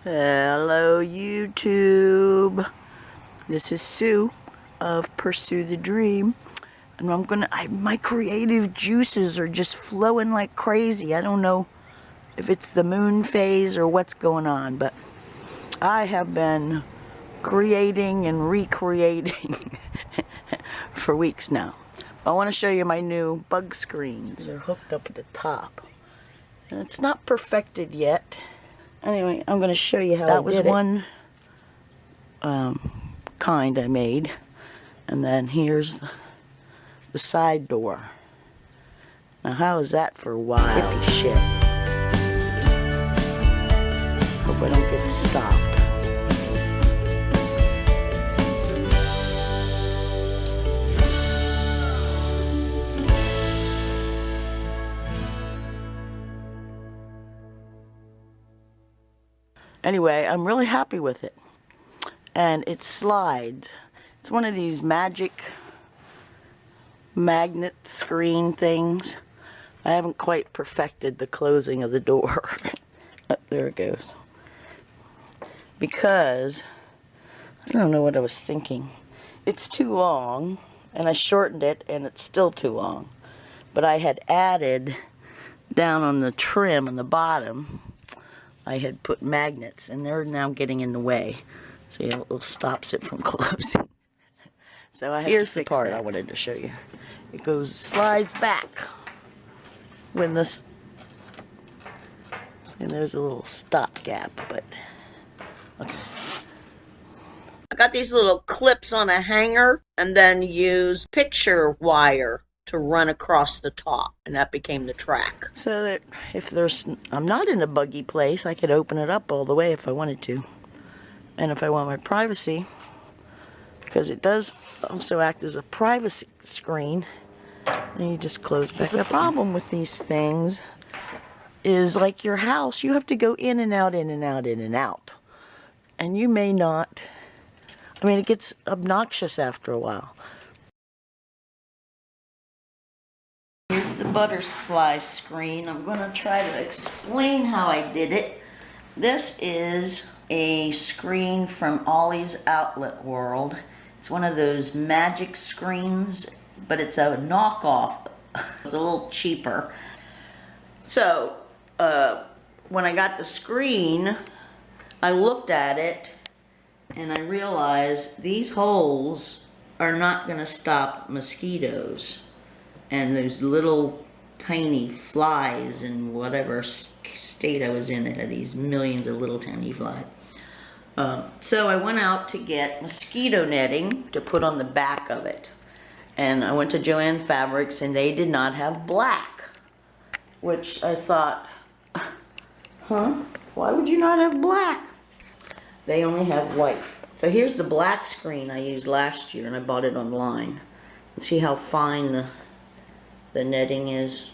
Hello YouTube. This is Sue of Pursue the Dream, and my creative juices are just flowing like crazy. I don't know if it's the moon phase or what's going on, but I have been creating and recreating for weeks now. I want to show you my new bug screens. They're hooked up at the top, and it's not perfected yet. Anyway, I'm going to show you how that was one kind I made, and then here's the side door. Now, how is that for wild hippie shit? Hope I don't get stopped. Anyway, I'm really happy with it. And it slides. It's one of these magic magnet screen things. I haven't quite perfected the closing of the door. Oh, there it goes. Because, I don't know what I was thinking. It's too long, and I shortened it, and it's still too long. But I had added down on the trim on the bottom, I had put magnets, and they're now getting in the way. See, it stops it from closing. So here's the part I wanted to show you. It slides back when this, and there's a little stop gap, but okay. I got these little clips on a hanger, and then use picture wire to run across the top, and that became the track. So that if I'm not in a buggy place, I could open it up all the way if I wanted to. And if I want my privacy, because it does also act as a privacy screen, and you just close back up. The problem with these things is, like your house, you have to go in and out, in and out, in and out. And you may not, I mean, it gets obnoxious after a while. Here's the butterfly screen. I'm going to try to explain how I did it. This is a screen from Ollie's Outlet World. It's one of those magic screens, but it's a knockoff. It's a little cheaper. So, when I got the screen, I looked at it and I realized these holes are not going to stop mosquitoes and those little tiny flies in whatever state I was in. It had these millions of little tiny flies. So I went out to get mosquito netting to put on the back of it. And I went to Joann Fabrics, and they did not have black. Which I thought, huh? Why would you not have black? They only have white. So here's the black screen I used last year, and I bought it online. And see how fine the netting is?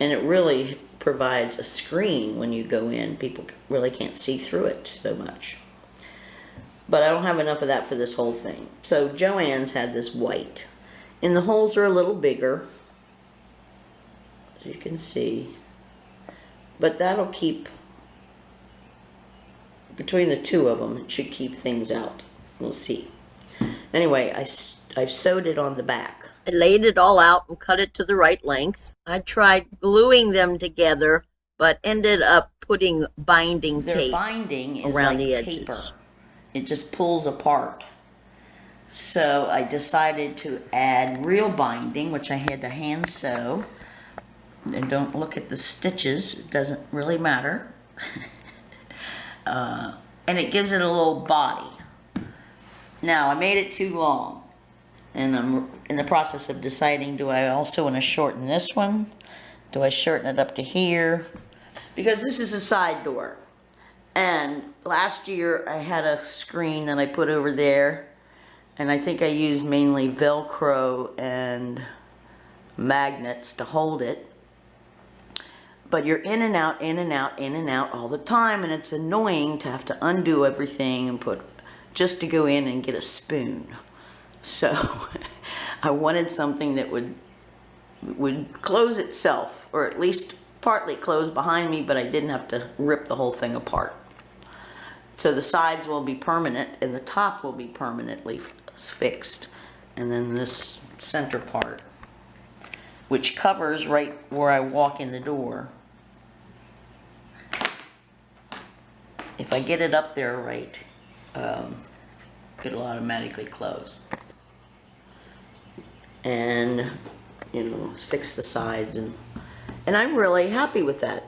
And it really provides a screen when you go in. People really can't see through it so much. But I don't have enough of that for this whole thing. So Joann's had this white. And the holes are a little bigger, as you can see. But that'll keep, between the two of them, it should keep things out. We'll see. Anyway, I've sewed it on the back. I laid it all out and cut it to the right length. I tried gluing them together, but ended up putting binding tape around the edges. Paper. It just pulls apart. So I decided to add real binding, which I had to hand sew. And don't look at the stitches, it doesn't really matter. And it gives it a little body. Now, I made it too long. And I'm in the process of deciding, do I also want to shorten this one? Do I shorten it up to here? Because this is a side door. And last year I had a screen that I put over there. And I think I used mainly Velcro and magnets to hold it. But you're in and out, in and out, in and out all the time. And it's annoying to have to undo everything and just to go in and get a spoon. So I wanted something that would close itself, or at least partly closed behind me, but I didn't have to rip the whole thing apart. So the sides will be permanent and the top will be permanently fixed. And then this center part, which covers right where I walk in the door. If I get it up there right, it'll automatically close. And, you know, fix the sides, and I'm really happy with that.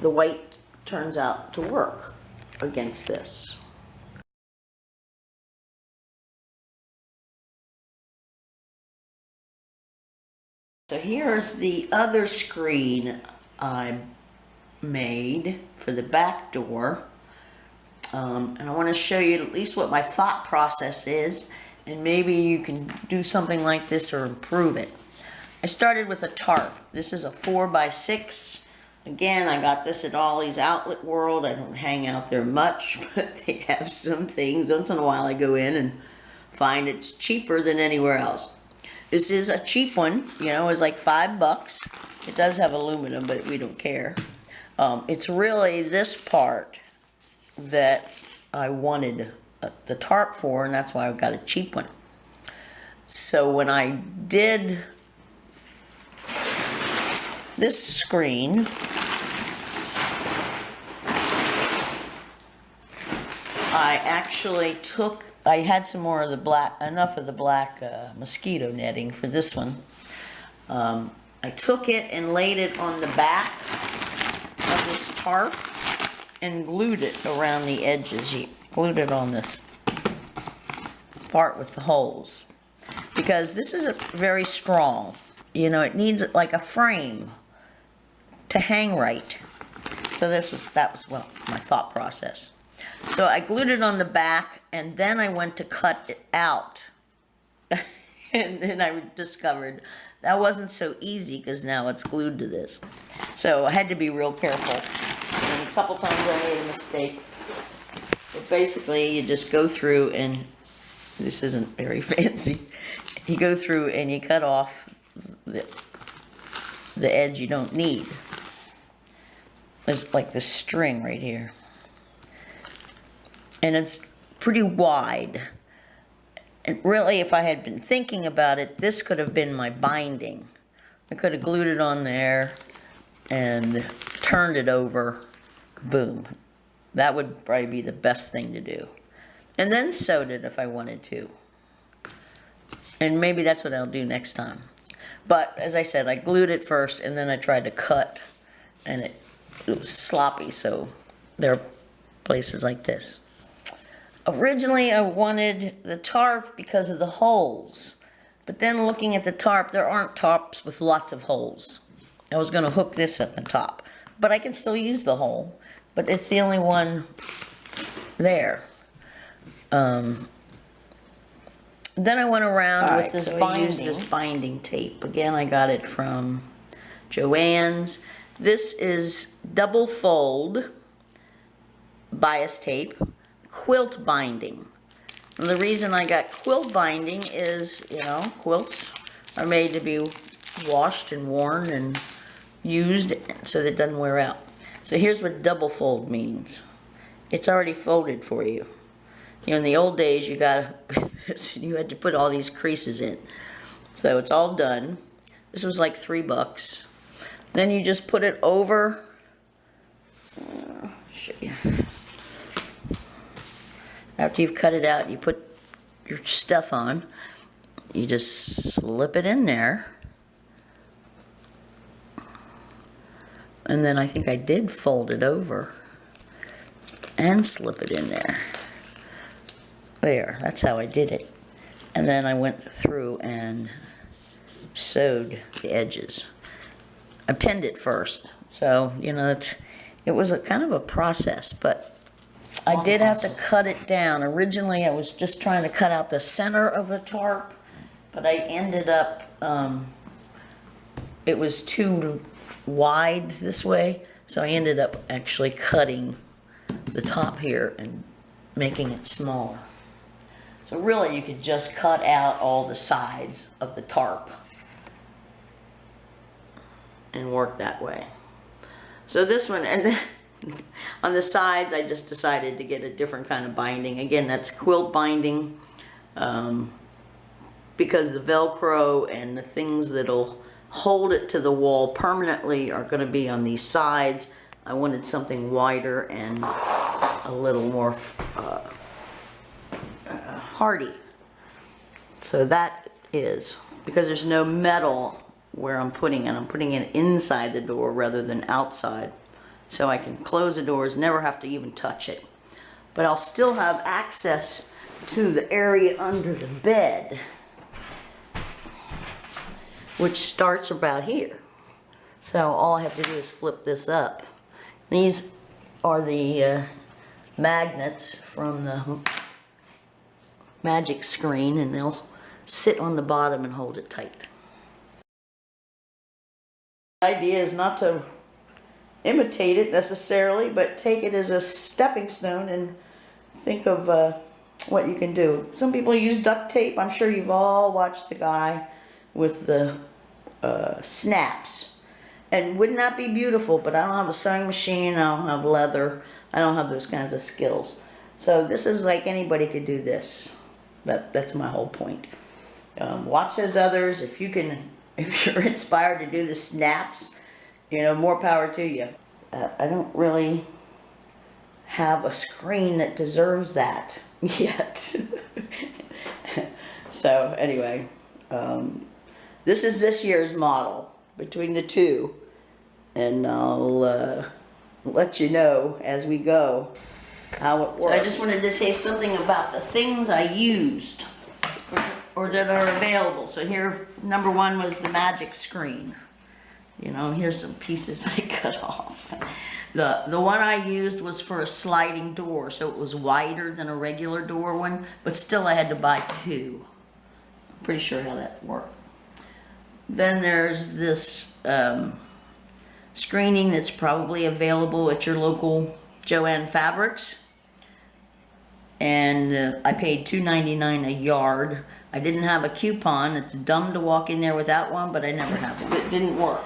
The white turns out to work against this. So here's the other screen I made for the back door. And I want to show you at least what my thought process is, and maybe you can do something like this or improve it. I started with a tarp. This is a 4x6. Again, I got this at Ollie's Outlet World. I don't hang out there much, but they have some things. Once in a while I go in and find it's cheaper than anywhere else. This is a cheap one, you know, it's like $5. It does have aluminum, but we don't care. It's really this part that I wanted the tarp for, and that's why I got a cheap one. So when I did this screen, I actually I had some more of the black, enough of the black mosquito netting for this one. I took it and laid it on the back of this tarp and glued it around the edges. You glued it on this part with the holes, because this is very strong. You know, it needs like a frame to hang right. So that was well, my thought process. So I glued it on the back, and then I went to cut it out. And then I discovered that wasn't so easy, because now it's glued to this. So I had to be real careful. And a couple times I made a mistake. But basically, you just go through, and this isn't very fancy. You go through and you cut off the edge you don't need. There's like this string right here. And it's pretty wide. And really, if I had been thinking about it, this could have been my binding. I could have glued it on there and turned it over. Boom. That would probably be the best thing to do. And then sewed it if I wanted to. And maybe that's what I'll do next time. But as I said, I glued it first, and then I tried to cut, and it was sloppy, so there are places like this. Originally, I wanted the tarp because of the holes. But then looking at the tarp, there aren't tarps with lots of holes. I was going to hook this at the top. But I can still use the hole. But it's the only one there. Then I went around with this binding. I used this binding tape. Again, I got it from Joann's. This is double fold bias tape, quilt binding. And the reason I got quilt binding is, you know, quilts are made to be washed and worn and used so that it doesn't wear out. So here's what double fold means. It's already folded for you. You know, in the old days, you had to put all these creases in. So it's all done. This was like $3. Then you just put it over. I'll show you. After you've cut it out, you put your stuff on. You just slip it in there. And then I think I did fold it over and slip it in there. There, that's how I did it. And then I went through and sewed the edges. I pinned it first. So, you know, it was a kind of a process, but I did have to cut it down. Originally, I was just trying to cut out the center of the tarp, but I ended up, it was too wide this way, so I ended up actually cutting the top here and making it smaller. So really, you could just cut out all the sides of the tarp and work that way. So this one, and then on the sides, I just decided to get a different kind of binding. Again, that's quilt binding, because the Velcro and the things that'll hold it to the wall permanently are going to be on these sides. I wanted something wider and a little more hardy. So that is, because there's no metal where I'm putting it. I'm putting it inside the door rather than outside. So I can close the doors, never have to even touch it. But I'll still have access to the area under the bed, which starts about here. So all I have to do is flip this up. These are the magnets from the magic screen, and they'll sit on the bottom and hold it tight. The idea is not to imitate it necessarily, but take it as a stepping stone and think of what you can do. Some people use duct tape. I'm sure you've all watched the guy with the snaps. And wouldn't that be beautiful? But I don't have a sewing machine, I don't have leather, I don't have those kinds of skills. So this is like anybody could do this. That's my whole point. Watch those others. If you're inspired to do the snaps, you know, more power to you. I don't really have a screen that deserves that yet. So anyway, this is this year's model between the two, and I'll let you know as we go how it works. So I just wanted to say something about the things I used or that are available. So here, number one was the magic screen. You know, here's some pieces I cut off. The one I used was for a sliding door, so it was wider than a regular door one, but still I had to buy two. I'm pretty sure how that worked. Then there's this screening that's probably available at your local Joann Fabrics. And I paid $2.99 a yard. I didn't have a coupon. It's dumb to walk in there without one, but I never have it. It didn't work.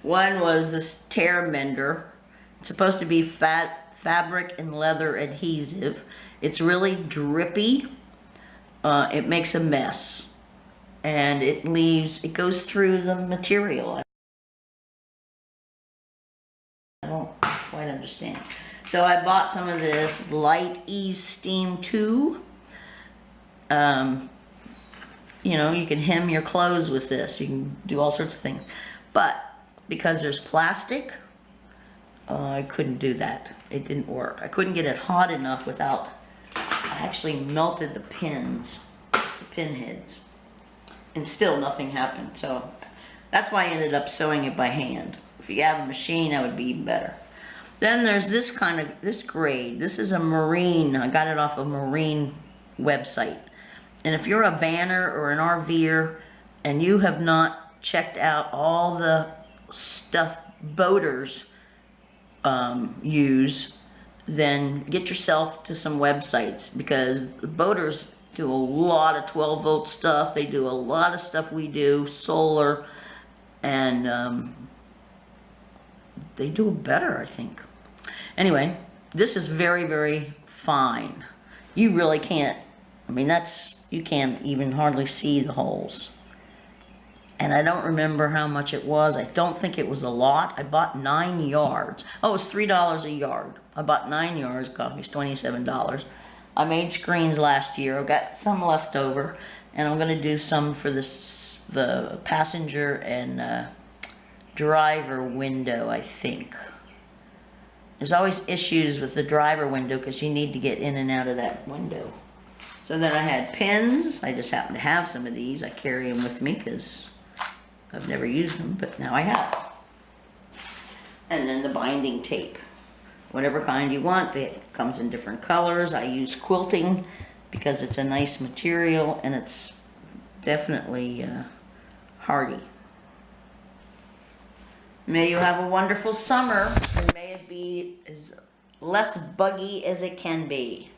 One was this tear mender. It's supposed to be fabric and leather adhesive. It's really drippy. It makes a mess. And it goes through the material. I don't quite understand. So I bought some of this Light Ease Steam 2. You know, you can hem your clothes with this. You can do all sorts of things. But because there's plastic, I couldn't do that. It didn't work. I couldn't get it hot enough without, I actually melted the pins, the pin heads. And still nothing happened. So that's why I ended up sewing it by hand. If you have a machine, that would be even better. Then there's this grade. This is a marine. I got it off a marine website. And if you're a vanner or an RVer and you have not checked out all the stuff boaters use, then get yourself to some websites, because the boaters do a lot of 12-volt stuff. They do a lot of stuff we do, solar, and they do it better, I think. Anyway, this is very, very fine. You really can't, I mean, you can't even hardly see the holes. And I don't remember how much it was. I don't think it was a lot. I bought 9 yards. Oh, it was $3 a yard. I bought 9 yards, cost me $27. I made screens last year. I've got some left over, and I'm going to do some for the passenger and driver window, I think. There's always issues with the driver window because you need to get in and out of that window. So then I had pins. I just happen to have some of these. I carry them with me because I've never used them, but now I have. And then the binding tape. Whatever kind you want. It comes in different colors. I use quilting because it's a nice material and it's definitely hardy. May you have a wonderful summer, and may it be as less buggy as it can be.